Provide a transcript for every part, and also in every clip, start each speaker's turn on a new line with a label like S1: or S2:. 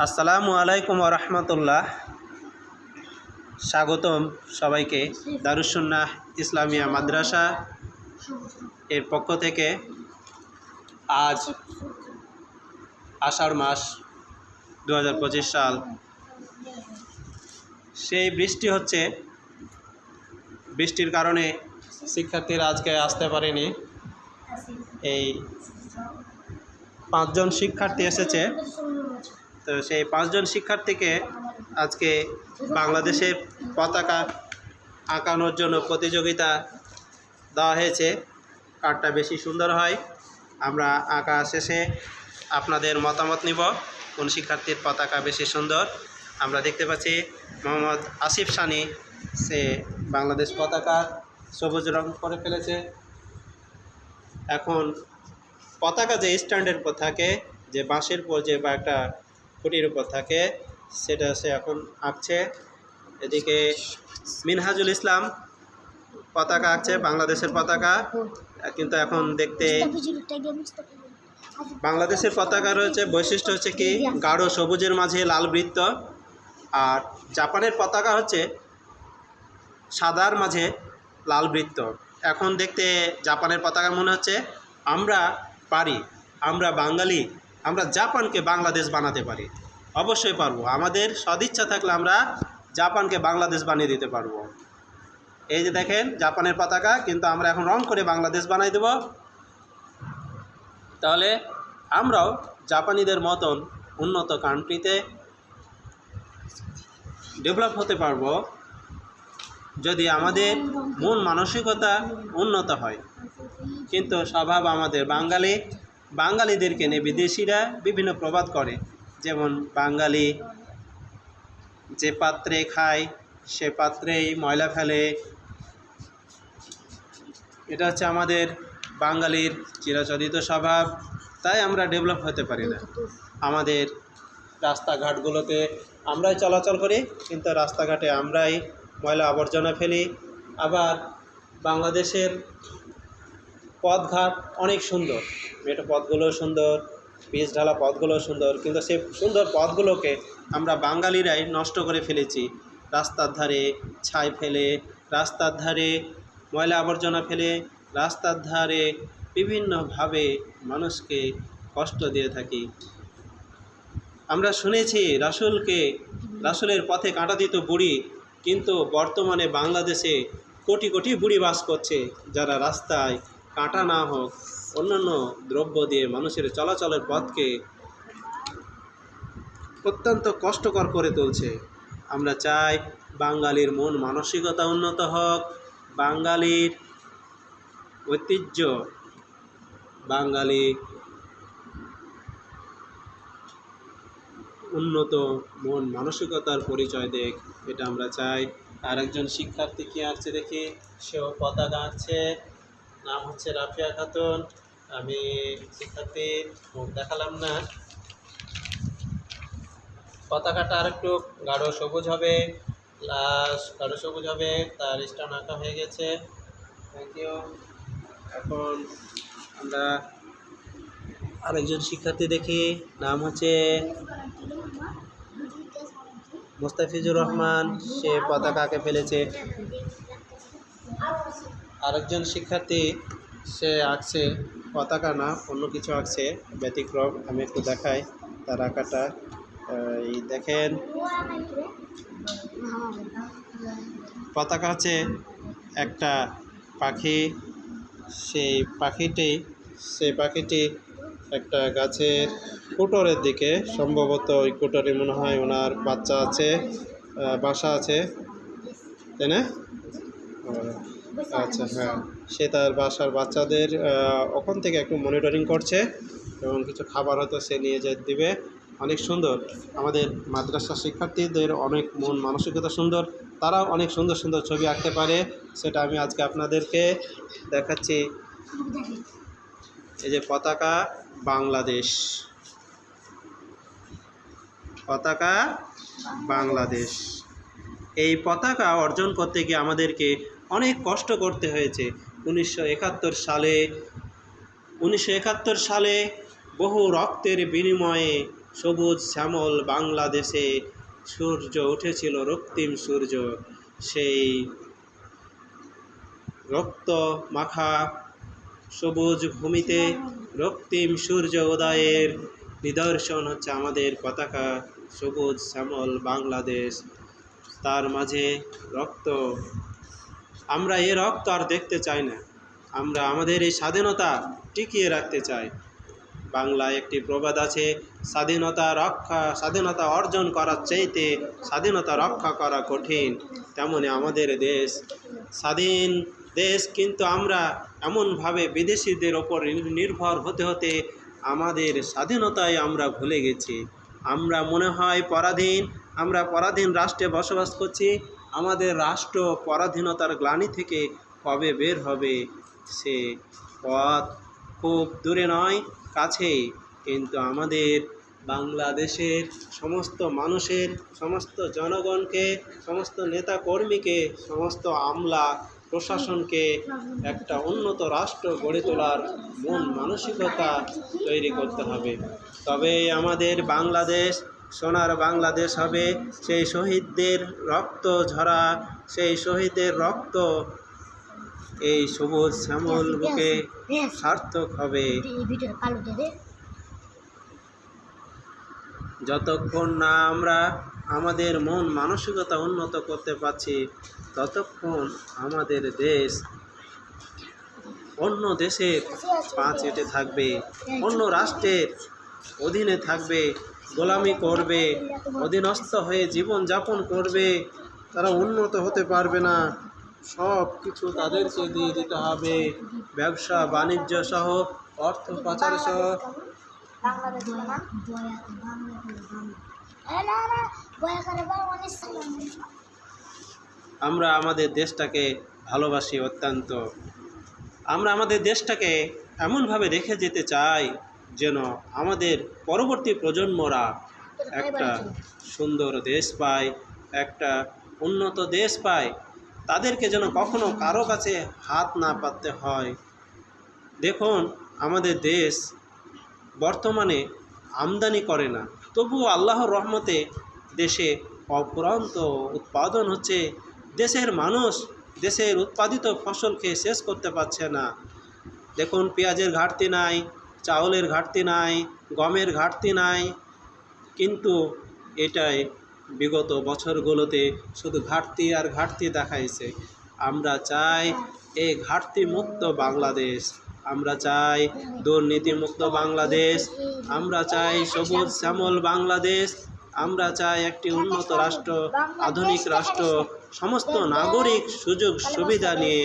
S1: আসসালামু আলাইকুম ওয়া রাহমাতুল্লাহ। স্বাগতম সবাইকে দারুস সুন্নাহ ইসলামিয়া মাদ্রাসা এর পক্ষ থেকে। আজ আষাঢ় মাস 2025 সাল। সেই বৃষ্টি হচ্ছে, বৃষ্টির কারণে শিক্ষার্থীরা আজকে আসতে পারেনি। এই 5 জন শিক্ষার্থী এসেছে। তো সেই 5 জন শিক্ষার্থীকে আজকে বাংলাদেশের পতাকা আঁকানোর জন্য প্রতিযোগিতা দেওয়া হয়েছে, কারটা বেশি সুন্দর হয়। আমরা আঁকা শেষে আপনাদের মতামত নিব কোন শিক্ষার্থীর পতাকা বেশি সুন্দর। আমরা দেখতে পাচ্ছি মোহাম্মদ আসিফ সানি, সে বাংলাদেশ পতাকা সবুজ রং করে ফেলেছে। এখন পতাকা যে স্ট্যান্ডের উপর থাকে, যে বাঁশের উপর যে বা একটা খুঁটির উপর থাকে, সেটা সে এখন আঁকছে। এদিকে মিনহাজুল ইসলাম পতাকা আঁকছে, বাংলাদেশের পতাকা। কিন্তু এখন দেখতে বাংলাদেশের পতাকা রয়েছে বৈশিষ্ট্য হচ্ছে কি, গাঢ় সবুজের মাঝে লাল বৃত্ত। আর জাপানের পতাকা হচ্ছে সাদার মাঝে লাল বৃত্ত। এখন দেখতে জাপানের পতাকা মনে হচ্ছে আমরা পারি, আমরা বাঙালি, আমরা জাপানকে বাংলাদেশ বানাতে পারি। অবশ্যই পারবো, আমাদের সদিচ্ছা থাকলে আমরা জাপানকে বাংলাদেশ বানিয়ে দিতে পারবো। এই যে দেখেন জাপানের পতাকা, কিন্তু আমরা এখন রং করে বাংলাদেশ বানাই দেব। তাহলে আমরাও জাপানিদের মতন উন্নত কান্ট্রিতে ডেভেলপ হতে পারবো, যদি আমাদের মন মানসিকতা উন্নত হয়। কিন্তু স্বভাব আমাদের বাঙালিদেরকে নিয়ে বিদেশিরা বিভিন্ন প্রবাদ করে, যেমন বাঙালি যে পাত্রে খায় সে পাত্রেই ময়লা ফেলে। এটা হচ্ছে আমাদের বাঙালির চিরাচরিত স্বভাব। তাই আমরা ডেভেলপ হতে পারি না। আমাদের রাস্তাঘাটগুলোতে আমরাই চলাচল করি, কিন্তু রাস্তাঘাটে আমরাই ময়লা আবর্জনা ফেলি। আবার বাংলাদেশের পথঘাট অনেক সুন্দর, মেঠো পথগুলো সুন্দর, পিচ ঢালা পথগুলো সুন্দর, কিন্তু সেই সুন্দর পথগুলোকে আমরা বাঙালিরাই নষ্ট করে ফেলেছি। রাস্তার ধারে ছাই ফেলে, রাস্তার ধারে ময়লা আবর্জনা ফেলে, রাস্তার ধারে বিভিন্নভাবে মানুষকে কষ্ট দিয়ে থাকি। আমরা শুনেছি রাসূলের পথে কাঁটা দিত বুড়ি, কিন্তু বর্তমানে বাংলাদেশে কোটি কোটি বুড়ি বাস করছে, যারা রাস্তায় কাঁটা না হোক অন্যান্য দ্রব্য দিয়ে মানুষের চলাচলের পথকে অত্যন্ত কষ্টকর করে তুলছে। আমরা চাই বাঙালির মন মানসিকতা উন্নত হোক, বাঙালির ঐতিহ্য, বাঙালি উন্নত মন মানসিকতার পরিচয় দেখ, এটা আমরা চাই। আর একজন শিক্ষার্থী কি আঁকছে দেখি, সেও পতাকা আঁকছে, নাম হচ্ছে রাফিয়া খাতুন। আমি শিক্ষার্থীর মুখ দেখালাম না। পতাকাটা আর একটু গাঢ় সবুজ হবে, গাঢ় সবুজ হবে, তার স্টান আঁকা হয়ে গেছে। Thank you. এখন আমরা আরেকজন শিক্ষার্থী দেখি, নাম হচ্ছে মুস্তাফিজুর রহমান, সে পতাকা আঁকে ফেলেছে। আরেকজন শিক্ষার্থী সে আঁকছে পতাকা না, অন্য কিছু আঁকছে, ব্যতিক্রম। আমি একটু দেখাই তার আঁকাটা। এই দেখেন, পতাকা হচ্ছে একটা পাখি। সেই পাখিটি একটা গাছের কুটরের দিকে, সম্ভবত ওই কুটরে মনে হয় ওনার বাচ্চা আছে, বাসা আছে, তাই না? আচ্ছা, হ্যাঁ, সে তার বাসার বাচ্চাদের ওখান থেকে একটু মনিটরিং করছে, এবং কিছু খাবার হয়তো সে নিয়ে যেতে দিবে। অনেক সুন্দর, আমাদের মাদ্রাসা শিক্ষার্থীদের অনেক মন মানসিকতা সুন্দর, তারাও অনেক সুন্দর সুন্দর ছবি আঁকতে পারে। সেটা আমি আজকে আপনাদেরকে দেখাচ্ছি। এই যে পতাকা বাংলাদেশ, পতাকা বাংলাদেশ। এই পতাকা অর্জন করতে গিয়ে আমাদেরকে অনেক কষ্ট করতে হয়েছে। 1971 সালে বহু রক্তের বিনিময়ে সবুজ শ্যামল বাংলাদেশে সূর্য উঠেছিল, রক্তিম সূর্য। সেই রক্ত মাখা সবুজ ভূমিতে রক্তিম সূর্য উদয়ের নিদর্শন হচ্ছে আমাদের পতাকা, সবুজ শ্যামল বাংলাদেশ। তার মাঝে রক্ত, আমরা এই রক্ত আর দেখতে চাই না। আমরা আমাদের এই স্বাধীনতা টিকিয়ে রাখতে চাই। বাংলায় একটি প্রবাদ আছে, স্বাধীনতা অর্জন করার চাইতে স্বাধীনতা রক্ষা করা কঠিন। তেমনি আমাদের দেশ স্বাধীন দেশ, কিন্তু আমরা এমনভাবে বিদেশিদের ওপর নির্ভর হতে হতে আমাদের স্বাধীনতায় আমরা ভুলে গেছি। আমরা মনে হয় পরাধীন, আমরা পরাধীন রাষ্ট্রে বসবাস করছি। আমাদের রাষ্ট্র পরাধীনতার গ্লানি থেকে কবে বের হবে সে পথ খুব দূরে নয়, কাছেই। কিন্তু আমাদের বাংলাদেশের সমস্ত মানুষের, সমস্ত জনগণকে, সমস্ত নেতাকর্মীকে, সমস্ত আমলা প্রশাসনকে একটা উন্নত রাষ্ট্র গড়ে তোলার মন মানসিকতা তৈরি করতে হবে। তবে আমাদের বাংলাদেশ সোনার বাংলাদেশ হবে। সেই শহীদদের রক্ত ঝরা, সেই শহীদের রক্ত এই সবুজ শ্যামল বুকে সার্থক হবে। যতক্ষণ না আমরা আমাদের মন মানসিকতা উন্নত করতে পারছি, ততক্ষণ আমাদের দেশ অন্য দেশের পা চেটে থাকবে, অন্য রাষ্ট্রের অধীনে থাকবে, গোলামি করবে, অধীনস্থ হয়ে জীবন যাপন করবে। তারা উন্নত হতে পারবে না। সব কিছু তাদেরকে দিয়ে দিতে হবে, ব্যবসা বাণিজ্য সহ, অর্থ পাচার সহ। আমরা আমাদের দেশটাকে ভালোবাসি অত্যন্ত। আমরা আমাদের দেশটাকে এমনভাবে রেখে যেতে চাই যেন আমাদের পরবর্তী প্রজন্মরা একটা সুন্দর দেশ পায়, একটা উন্নত দেশ পায়। তাদেরকে যেন কখনো কারো কাছে হাত না পাততে হয়। দেখুন, আমাদের দেশ বর্তমানে আমদানি করে না, তবুও আল্লাহর রহমতে দেশে অফুরন্ত উৎপাদন হচ্ছে। দেশের মানুষ দেশের উৎপাদিত ফসল খেয়ে শেষ করতে পারছে না। দেখুন, পেঁয়াজের ঘাটতি নাই, চাউলের ঘাটতি নাই, গমের ঘাটতি নাই, কিন্তু এটাই বিগত বছরগুলোতে শুধু ঘাটতি আর ঘাটতি দেখাইছে। আমরা চাই এই ঘাটতি মুক্ত বাংলাদেশ, আমরা চাই দুর্নীতিমুক্ত বাংলাদেশ, আমরা চাই সবুজ শ্যামল বাংলাদেশ, আমরা চাই একটি উন্নত রাষ্ট্র, আধুনিক রাষ্ট্র। সমস্ত নাগরিক সুযোগ সুবিধা নিয়ে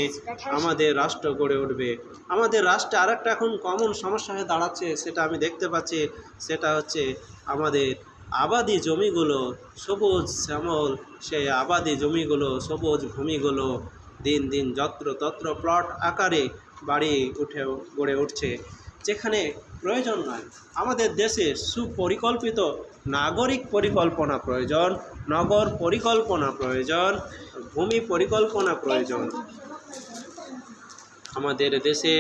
S1: আমাদের রাষ্ট্র গড়ে উঠবে। আমাদের রাষ্ট্রে আরেকটা এখন কমন সমস্যা হয়ে দাঁড়াচ্ছে, সেটা আমি দেখতে পাচ্ছি। সেটা হচ্ছে আমাদের আবাদি জমিগুলো, সবুজ শ্যামল সেই আবাদি জমিগুলো, সবুজ ভূমিগুলো দিন দিন যত্র তত্র প্লট আকারে গড়ে উঠছে, যেখানে প্রয়োজন নয়। আমাদের দেশে সুপরিকল্পিত নাগরিক পরিকল্পনা প্রয়োজন, নগর পরিকল্পনা প্রয়োজন, ভূমি পরিকল্পনা প্রয়োজন। আমাদের দেশে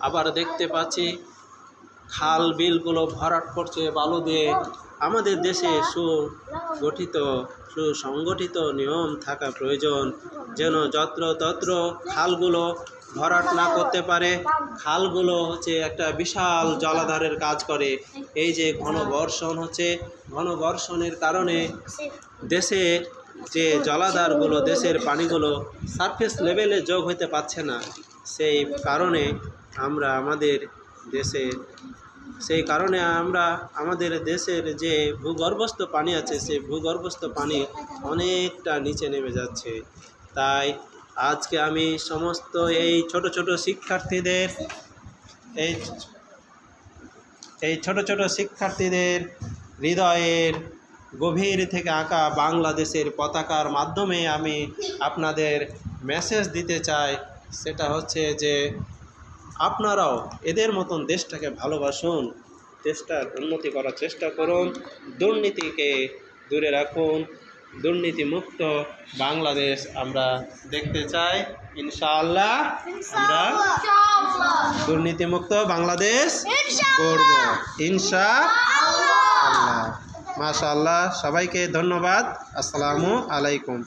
S1: আবার দেখতে পাচ্ছি খাল বিলগুলো ভরাট করছে বালু দিয়ে। আমাদের দেশে সুসংগঠিত নিয়ম থাকা প্রয়োজন, যেন যত্র তত্র খালগুলো ভরাট না করতে পারে। খালগুলো হচ্ছে একটা বিশাল জলাধারের কাজ করে। এই যে ঘনবর্ষণ হচ্ছে, ঘনবর্ষণের কারণে দেশের যে জলাধারগুলো, দেশের পানিগুলো সারফেস লেভেলে যোগ হতে পারছে না। সেই কারণে আমরা আমাদের দেশের যে ভূগর্ভস্থ পানি আছে, সেই ভূগর্ভস্থ পানি অনেকটা নিচে নেমে যাচ্ছে। তাই আজকে আমি সমস্ত এই ছোট ছোট শিক্ষার্থীদের হৃদয়ের গভীর থেকে আঁকা বাংলাদেশের পতাকার মাধ্যমে আমি আপনাদের মেসেজ দিতে চাই। সেটা হচ্ছে যে আপনারাও এদের মতন দেশটাকে ভালোবাসুন, দেশটার উন্নতি করার চেষ্টা করুন, দুর্নীতিকে দূরে রাখুন। দুর্নীতিমুক্ত বাংলাদেশ আমরা দেখতে চাই। ইনশাআল্লাহ আমরা দুর্নীতিমুক্ত বাংলাদেশ গড়ব, ইনশাআল্লাহ। মাশাআল্লাহ, সবাইকে ধন্যবাদ। আসসালামু আলাইকুম।